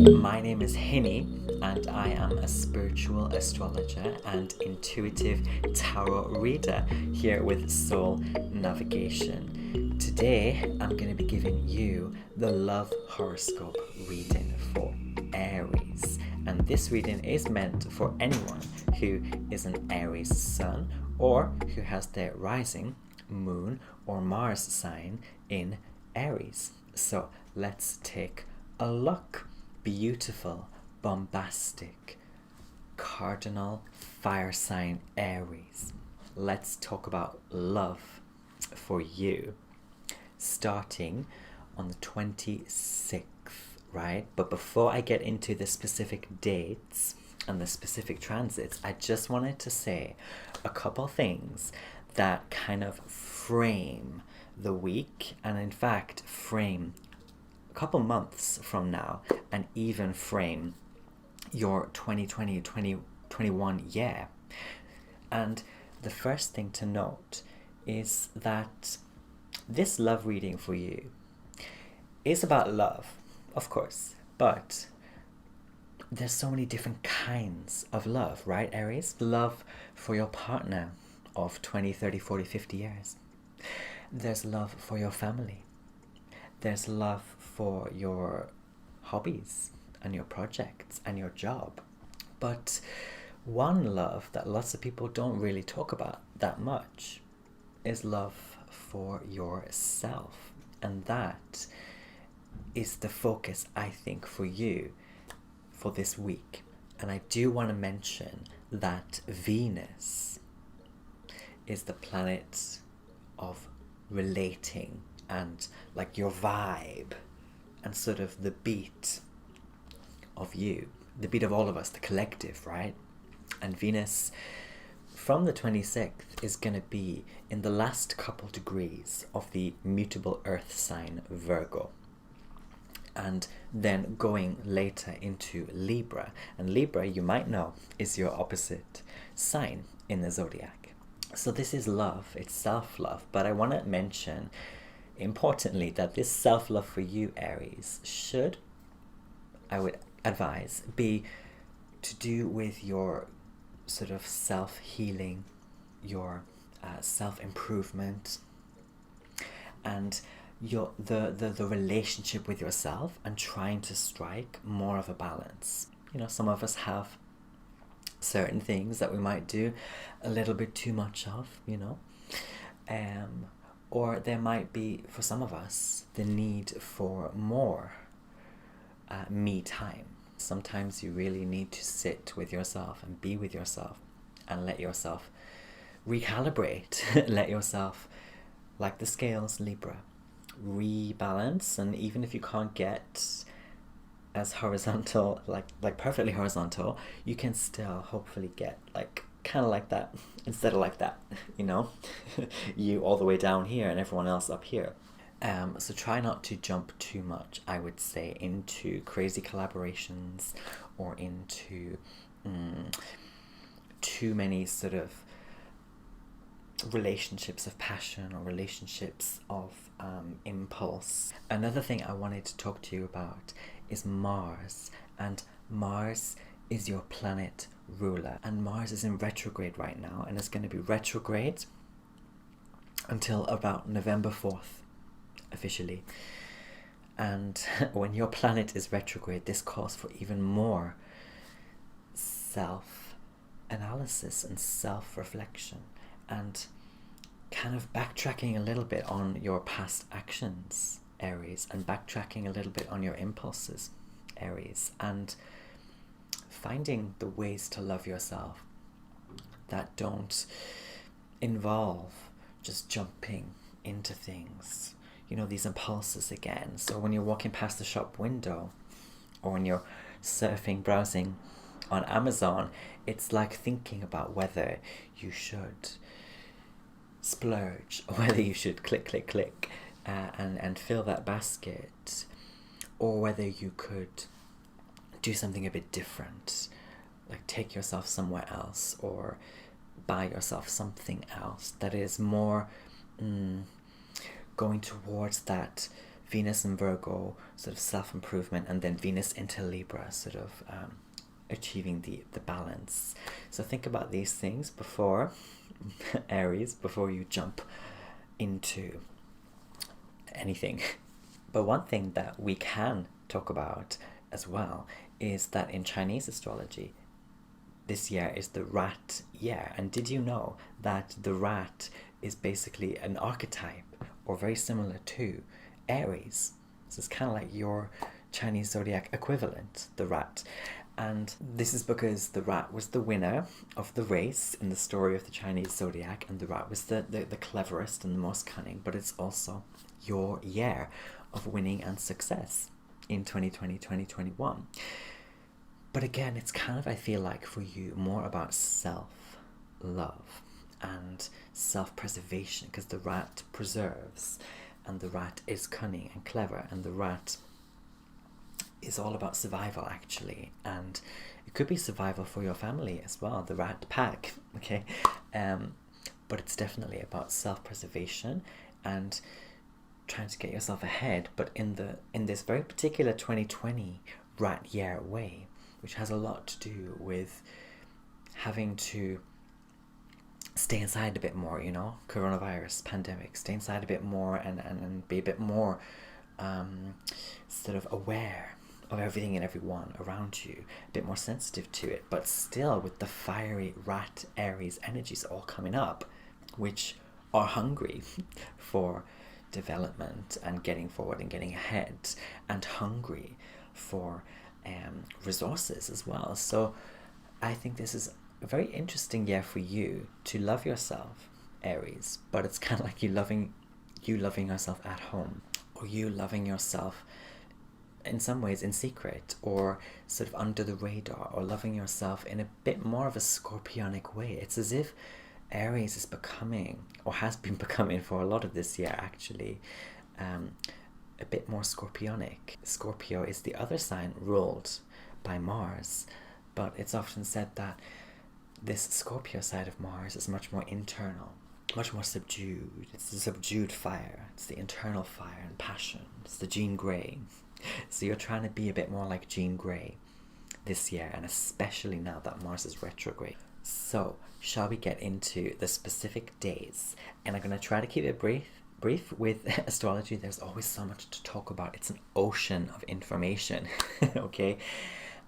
My name is Hinny, and I am a spiritual astrologer and intuitive tarot reader here with Soul Navigation. Today, I'm going to be giving you the love horoscope reading for Aries. And this reading is meant for anyone who is an Aries sun or who has their rising, moon, or Mars sign in Aries. So let's take a look. Beautiful, bombastic, cardinal fire sign Aries. Let's talk about love for you. Starting on the 26th, right? But before I get into the specific dates and the specific transits, I just wanted to say a couple things that kind of frame the week and in fact frame couple months from now and even frame your 2020-2021 year. And the first thing to note is that this love reading for you is about love, of course, but there's so many different kinds of love, right, Aries? Love for your partner of 20, 30, 40, 50 years. There's love for your family. There's love for your hobbies and your projects and your job. But one love that lots of people don't really talk about that much is love for yourself. And that is the focus, I think, for you for this week. And I do want to mention that Venus is the planet of relating and like your vibe and sort of the beat of you, the beat of all of us, the collective, right? And Venus from the 26th is going to be in the last couple degrees of the mutable earth sign Virgo, and then going later into Libra. And Libra, you might know, is your opposite sign in the zodiac. So this is love, it's self-love, but I want to mention importantly that this self-love for you, Aries, should, I would advise, be to do with your sort of self-healing, your self-improvement, and your the relationship with yourself, and trying to strike more of a balance. You know, some of us have certain things that we might do a little bit too much of, you know, or there might be, for some of us, the need for more me time. Sometimes you really need to sit with yourself and be with yourself and let yourself recalibrate. Let yourself, like the scales, Libra, rebalance. And even if you can't get as horizontal, like perfectly horizontal, you can still hopefully get like kind of like that instead of like that, you know. You all the way down here and everyone else up here. So try not to jump too much, I would say, into crazy collaborations or into too many sort of relationships of passion or relationships of impulse. Another thing I wanted to talk to you about is Mars. And Mars is your planet ruler, and Mars is in retrograde right now, and it's going to be retrograde until about November 4th officially. And when your planet is retrograde, this calls for even more self-analysis and self-reflection and kind of backtracking a little bit on your past actions, Aries, and backtracking a little bit on your impulses, Aries, and finding the ways to love yourself that don't involve just jumping into things, you know, these impulses again. So when you're walking past the shop window or when you're surfing, browsing on Amazon, it's like thinking about whether you should splurge or whether you should click and fill that basket, or whether you could do something a bit different, like take yourself somewhere else or buy yourself something else that is more going towards that Venus in Virgo, sort of self-improvement, and then Venus into Libra, sort of achieving the balance. So think about these things before Aries, before you jump into anything. But one thing that we can talk about as well is that in Chinese astrology, this year is the rat year. And did you know that the rat is basically an archetype, or very similar to Aries? So it's kind of like your Chinese zodiac equivalent, the rat. And this is because the rat was the winner of the race in the story of the Chinese zodiac, and the rat was the cleverest and the most cunning. But it's also your year of winning and success in 2020, 2021. But again, it's kind of, I feel like, for you, more about self-love and self-preservation, because the rat preserves, and the rat is cunning and clever, and the rat is all about survival, actually. And it could be survival for your family as well, the rat pack, okay? But it's definitely about self-preservation and trying to get yourself ahead, but in this very particular 2020 rat year way, which has a lot to do with having to stay inside a bit more, you know, coronavirus, pandemic, stay inside a bit more and be a bit more sort of aware of everything and everyone around you, a bit more sensitive to it, but still with the fiery rat Aries energies all coming up, which are hungry for development and getting forward and getting ahead, and hungry for resources as well. So I think this is a very interesting year for you to love yourself, Aries, but it's kind of like you loving yourself at home, or you loving yourself in some ways in secret, or sort of under the radar, or loving yourself in a bit more of a scorpionic way. It's as if Aries is becoming, or has been becoming for a lot of this year actually, a bit more scorpionic. Scorpio is the other sign ruled by Mars, but it's often said that this Scorpio side of Mars is much more internal, much more subdued. It's the subdued fire, it's the internal fire and passion, it's the Jean Grey. So you're trying to be a bit more like Jean Grey this year, and especially now that Mars is retrograde. So shall we get into the specific days? And I'm going to try to keep it brief. With astrology, there's always so much to talk about. It's an ocean of information, okay?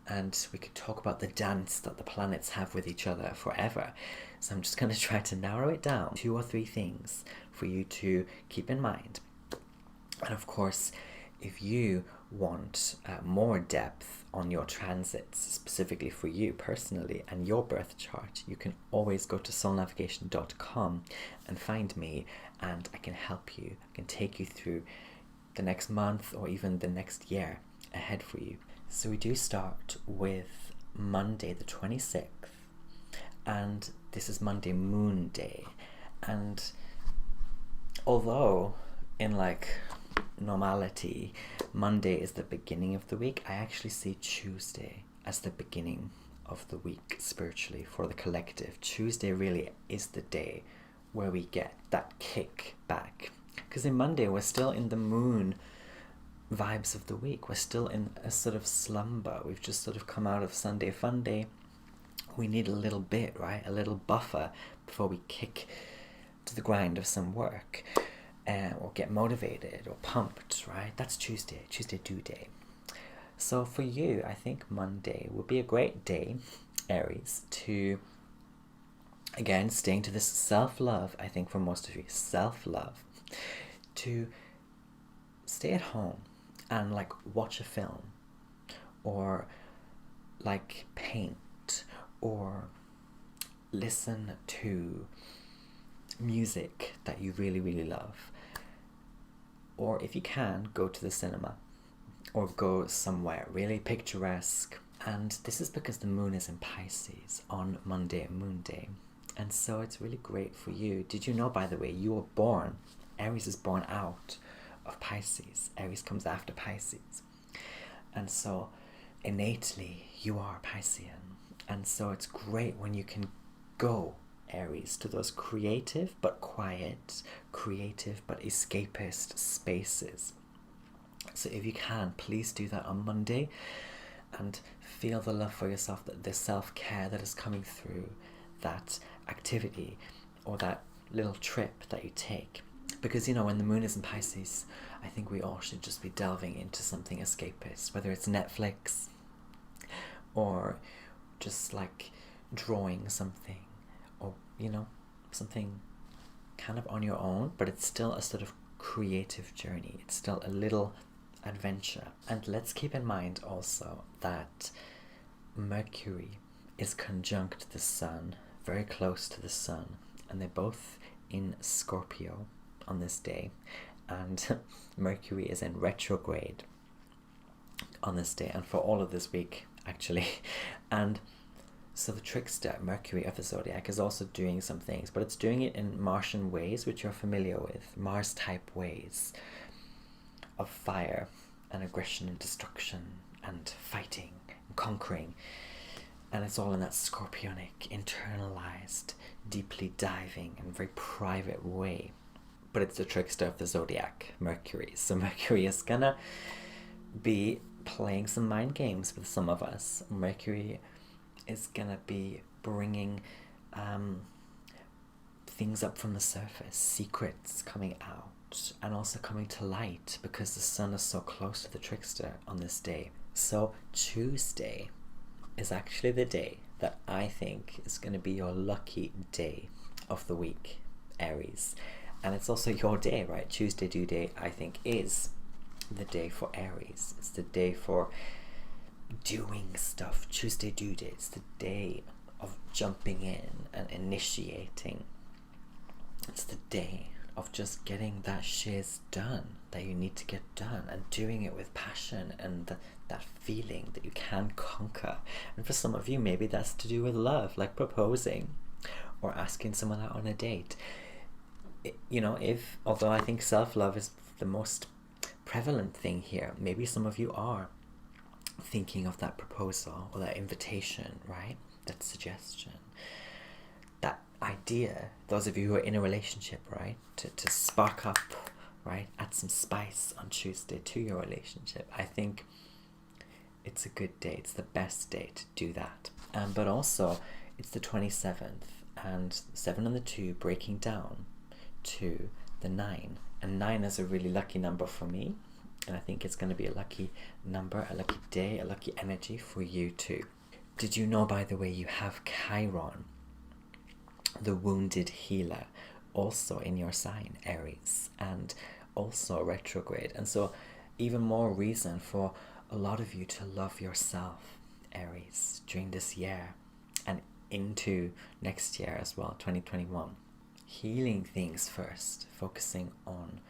And we could talk about the dance that the planets have with each other forever. So I'm just going to try to narrow it down, 2 or 3 things for you to keep in mind. And of course, if you want more depth on your transits, specifically for you personally and your birth chart, you can always go to soulnavigation.com and find me, and I can help you. I can take you through the next month or even the next year ahead for you. So we do start with Monday the 26th, and this is Monday Moon Day. And although in like normality Monday is the beginning of the week, I actually see Tuesday as the beginning of the week spiritually for the collective. Tuesday really is the day where we get that kick back, because in Monday we're still in the moon vibes of the week. We're still in a sort of slumber. We've just sort of come out of Sunday Fun Day. We need a little bit, right? A little buffer before we kick to the grind of some work, or get motivated or pumped, right? That's Tuesday due day. So for you, I think Monday would be a great day, Aries, to, again, staying to this self-love, I think for most of you, self-love, to stay at home and like watch a film, or like paint, or listen to music that you really, really love. Or if you can, go to the cinema, or go somewhere really picturesque. And this is because the moon is in Pisces on Monday, Moon Day. And so it's really great for you. Did you know, by the way, you were born, Aries is born out of Pisces. Aries comes after Pisces. And so innately, you are Piscean. And so it's great when you can go, Aries, to those creative but quiet, creative but escapist spaces So if you can, please do that on Monday and feel the love for yourself, that the self-care that is coming through that activity or that little trip that you take. Because, you know, when the moon is in Pisces, I think we all should just be delving into something escapist, whether it's Netflix or just like drawing something, or, you know, something kind of on your own, but it's still a sort of creative journey. It's still a little adventure. And let's keep in mind also that Mercury is conjunct the Sun, very close to the Sun, and they're both in Scorpio on this day, and Mercury is in retrograde on this day and for all of this week actually. And so the trickster Mercury of the zodiac is also doing some things, but it's doing it in Martian ways, which you're familiar with, Mars type ways of fire and aggression and destruction and fighting and conquering. And it's all in that scorpionic, internalized, deeply diving and very private way. But it's the trickster of the zodiac, Mercury. So Mercury is gonna be playing some mind games with some of us. Mercury is gonna be bringing things up from the surface, secrets coming out and also coming to light, because the Sun is so close to the trickster on this day. So Tuesday is actually the day that I think is going to be your lucky day of the week, Aries. And it's also your day, right? Tuesday due date, I think, is the day for Aries. It's the day for doing stuff. Tuesday due date, it's the day of jumping in and initiating. It's the day of just getting that shiz done that you need to get done, and doing it with passion and that feeling that you can conquer. And for some of you, maybe that's to do with love, like proposing or asking someone out on a date. You know, although I think self-love is the most prevalent thing here, maybe some of you are thinking of that proposal or that invitation, right? That suggestion, that idea, those of you who are in a relationship, right? To spark up, right? Add some spice on Tuesday to your relationship. I think it's a good day. It's the best day to do that. But also, it's the 27th, and 7 and the 2 breaking down to the 9. And 9 is a really lucky number for me. And I think it's going to be a lucky number, a lucky day, a lucky energy for you too. Did you know, by the way, you have Chiron, the wounded healer, also in your sign, Aries, and also retrograde. And so even more reason for a lot of you to love yourself, Aries, during this year and into next year as well, 2021. Healing things first, focusing on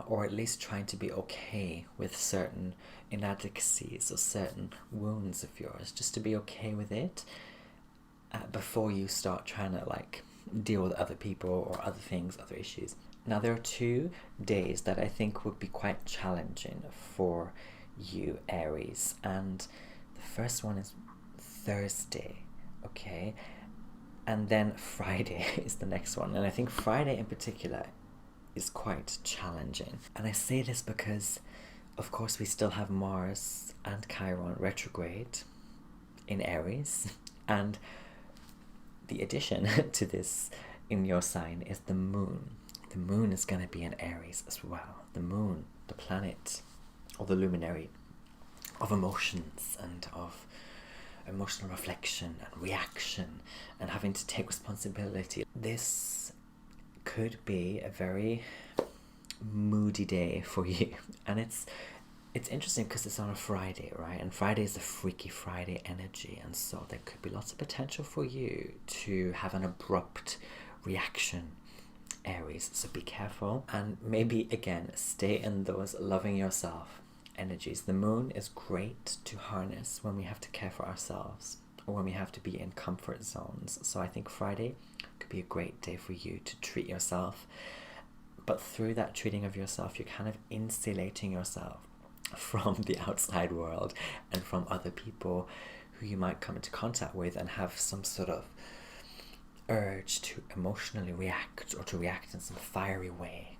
or at least trying to be okay with certain inadequacies or certain wounds of yours, just to be okay with it before you start trying to like deal with other people or other things, other issues. Now there are 2 days that I think would be quite challenging for you, Aries, and the first one is Thursday, okay, and then Friday is the next one. And I think Friday in particular is quite challenging, and I say this because of course we still have Mars and Chiron retrograde in Aries, and the addition to this in your sign is the moon. The moon is going to be in Aries as well. The moon, the planet, or the luminary of emotions and of emotional reflection and reaction and having to take responsibility. This could be a very moody day for you. And it's interesting because it's on a Friday, right? And Friday is the Freaky Friday energy, and so there could be lots of potential for you to have an abrupt reaction, Aries. So be careful, and maybe again stay in those loving yourself energies. The moon is great to harness when we have to care for ourselves or when we have to be in comfort zones. So I think Friday could be a great day for you to treat yourself, but through that treating of yourself, you're kind of insulating yourself from the outside world and from other people who you might come into contact with and have some sort of urge to emotionally react or to react in some fiery way.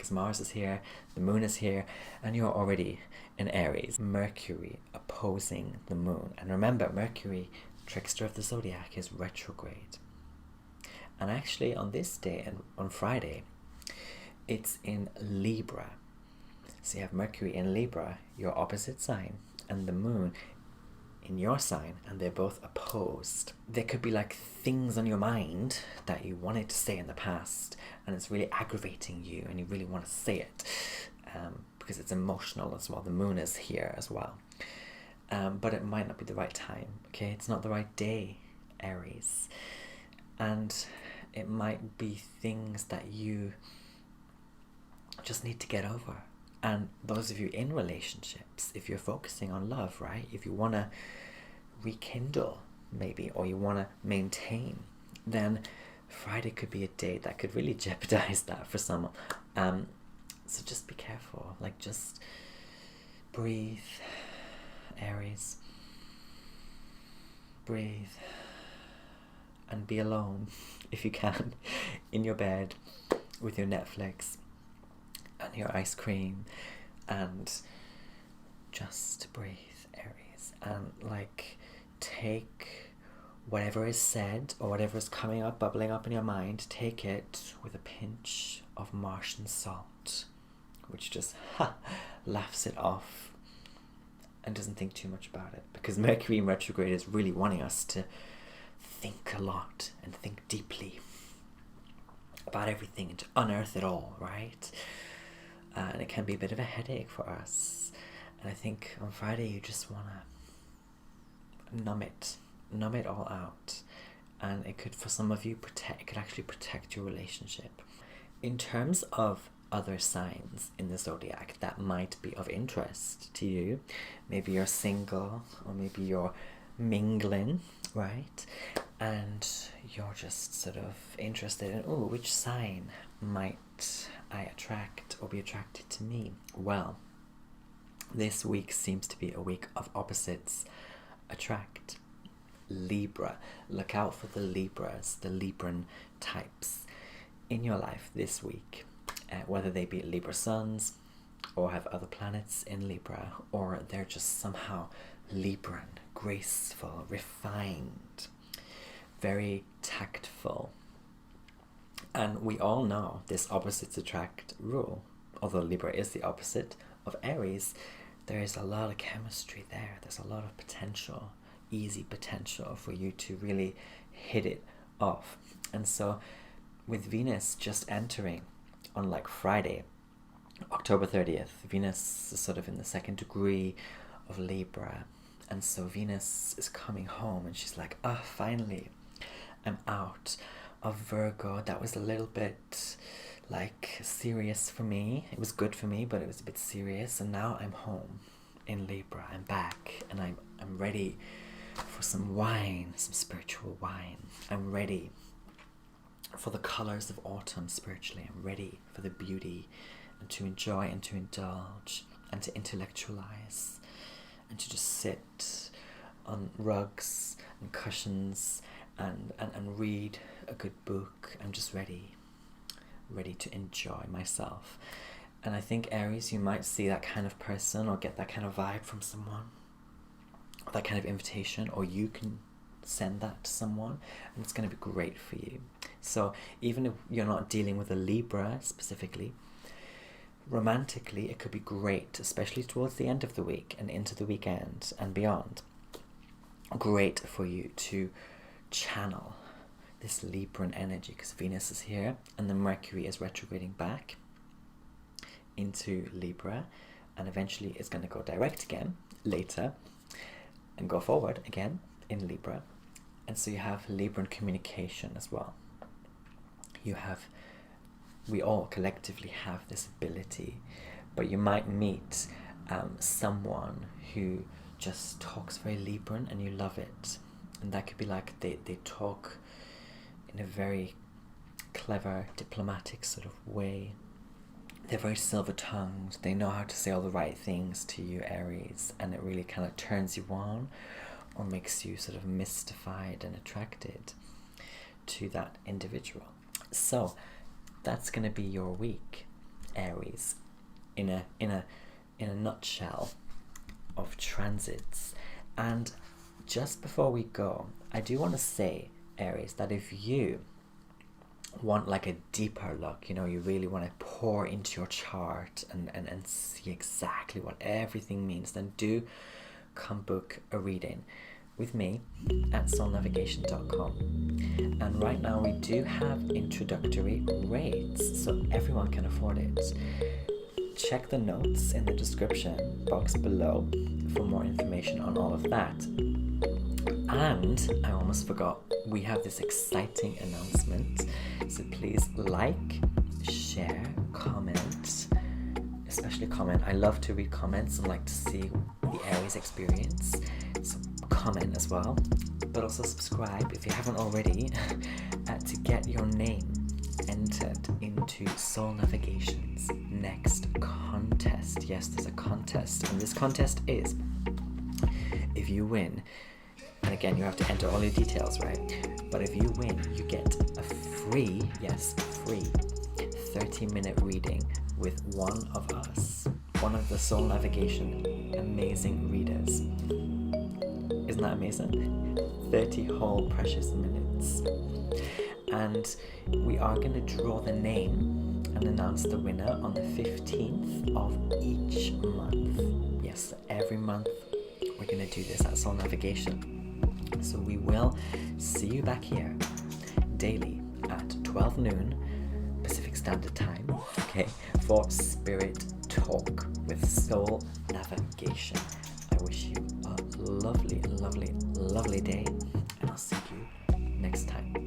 because Mars is here, the moon is here, and you're already in Aries. Mercury opposing the moon. And remember, Mercury, trickster of the zodiac, is retrograde. And actually on this day, and on Friday, it's in Libra. So you have Mercury in Libra, your opposite sign, and the moon in your sign, and they're both opposed. There could be like things on your mind that you wanted to say in the past, and it's really aggravating you, and you really want to say it because it's emotional as well. The moon is here as well, but it might not be the right time. Okay, it's not the right day, Aries, and it might be things that you just need to get over. And those of you in relationships, if you're focusing on love, right? If you want to rekindle, maybe, or you want to maintain, then Friday could be a day that could really jeopardize that for someone. So just be careful. Like, just breathe, Aries. Breathe. And be alone, if you can, in your bed with your Netflix and your ice cream, and just breathe, Aries, and like take whatever is said or whatever is coming up, bubbling up in your mind, take it with a pinch of Martian salt, which just laughs it off and doesn't think too much about it, because Mercury in retrograde is really wanting us to think a lot and think deeply about everything and to unearth it all, right? And it can be a bit of a headache for us. And I think on Friday you just want to numb it all out. And it could, for some of you, it could actually protect your relationship. In terms of other signs in the zodiac that might be of interest to you, maybe you're single, or maybe you're mingling, right? And you're just sort of interested in, which sign might I attract or be attracted to me? Well, this week seems to be a week of opposites attract. Libra. Look out for the Libras, the Libran types in your life this week, whether they be Libra suns or have other planets in Libra, or they're just somehow Libran, graceful, refined, very tactful. And we all know this opposites attract rule. Although Libra is the opposite of Aries, there is a lot of chemistry there. There's a lot of potential, easy potential for you to really hit it off. And so with Venus just entering on like Friday, October 30th, Venus is sort of in the second degree of Libra. And so Venus is coming home and she's like, finally, I'm out of Virgo. That was a little bit like serious for me. It was good for me, but it was a bit serious. And now I'm home in Libra. I'm back, and I'm ready for some wine, some spiritual wine. I'm ready for the colors of autumn spiritually. I'm ready for the beauty, and to enjoy and to indulge and to intellectualize and to just sit on rugs and cushions and read a good book. I'm just ready to enjoy myself. And I think, Aries, you might see that kind of person or get that kind of vibe from someone, or that kind of invitation, or you can send that to someone, and it's going to be great for you. So even if you're not dealing with a Libra specifically, romantically it could be great, especially towards the end of the week and into the weekend and beyond. Great for you to channel this Libran energy, because Venus is here and the Mercury is retrograding back into Libra, and eventually it's going to go direct again later and go forward again in Libra. And so you have Libran communication as well. We all collectively have this ability, but you might meet someone who just talks very Libran and you love it. And that could be like they talk in a very clever, diplomatic sort of way. They're very silver-tongued. They know how to say all the right things to you, Aries, and it really kind of turns you on or makes you sort of mystified and attracted to that individual. So that's going to be your week. Aries in a nutshell of transits. And just before we go, I do want to say, Aries, that if you want like a deeper look, you know, you really want to pour into your chart and see exactly what everything means, then do come book a reading with me at soulnavigation.com. And right now we do have introductory rates, so everyone can afford it. Check the notes in the description box below for more information on all of that. And I almost forgot, we have this exciting announcement, so please like, share, comment, especially comment. I love to read comments and like to see the Aries experience, so comment as well, but also subscribe if you haven't already to get your name entered into Soul Navigation's next contest. Yes, there's a contest, and this contest is, if you win, and again you have to enter all your details, right, but if you win you get a free 30-minute reading with one of us, one of the Soul Navigation amazing readers. Isn't that amazing? 30 whole precious minutes. And we are going to draw the name and announce the winner on the 15th of each month. Yes, every month we're going to do this at Soul Navigation. So we will see you back here daily at 12 noon Pacific Standard Time, okay, for Spirit Talk with Soul Navigation. I wish you a lovely, lovely, lovely day, and I'll see you next time.